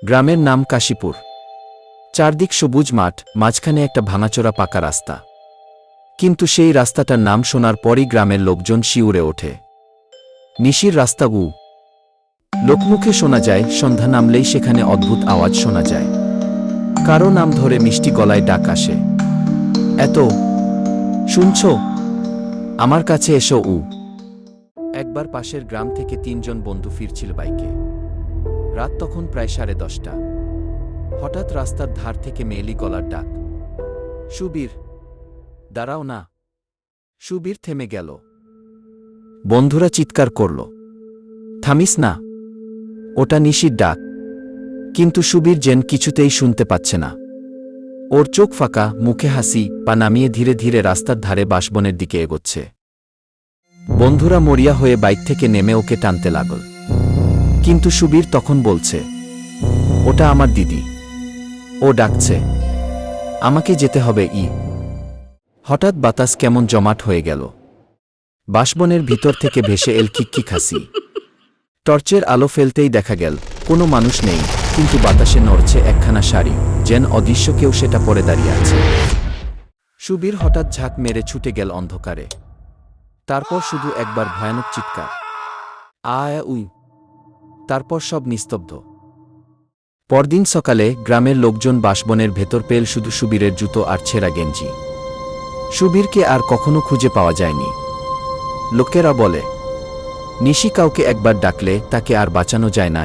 গ্রামের নাম কাশীপুর। চারদিক সবুজ মাঠ, মাঝখানে একটা ভাঙাচোরা পাকা রাস্তা। কিন্তু সেই রাস্তাটার নাম শোনার পরই গ্রামের লোকজন শিউরে ওঠে। নিশির রাস্তা লোকমুখে শোনা যায়, সন্ধ্যা নামলেই সেখানে অদ্ভুত আওয়াজ শোনা যায়। কারো নাম ধরে মিষ্টি গলায় ডাক আসে। এত শুনছ? আমার কাছে এসো। একবার পাশের গ্রাম থেকে ৩ জন বন্ধু ফিরছিল বাইকে। রাত তখন প্রায় 10:30। হঠাৎ রাস্তার ধার থেকে মেয়েলি গলার ডাক, সুবীর, দাঁড়াও না। সুবীর থেমে গেল। বন্ধুরা চিৎকার করল, থামিস না, ওটা নিশির ডাক। কিন্তু সুবীর যেন কিছুতেই শুনতে পাচ্ছে না। ওর চোখ ফাঁকা, মুখে হাসি, পা নামিয়ে ধীরে ধীরে রাস্তার ধারে বাঁশবনের দিকে এগোচ্ছে। বন্ধুরা মরিয়া হয়ে বাইক থেকে নেমে ওকে টানতে লাগল। কিন্তু সুবীর তখন বলছে, ওটা আমার দিদি, ও ডাকছে, আমাকে যেতে হবে। হঠাৎ বাতাস কেমন জমাট হয়ে গেল। বাঁশবনের ভিতর থেকে ভেসে এল খিকখিক হাসি। টর্চের আলো ফেলতেই দেখা গেল কোনো মানুষ নেই, কিন্তু বাতাসে নড়ছে একখানা শাড়ি, যেন অদৃশ্য কেউ সেটা পরে দাঁড়িয়ে আছে। সুবীর হঠাৎ ঝাঁক মেরে ছুটে গেল অন্ধকারে। তারপর শুধু একবার ভয়ানক চিৎকার, আয় উই। তারপর সব নিস্তব্ধ। পরদিন সকালে গ্রামের লোকজন বাঁশবনের ভেতর পেল শুধু সুবীরের জুতো আর ছেঁড়া গেঞ্জি। সুবীরকে আর কখনো খুঁজে পাওয়া যায়নি। লোকেরা বলে, নিশি কাউকে একবার ডাকলে তাকে আর বাঁচানো যায় না।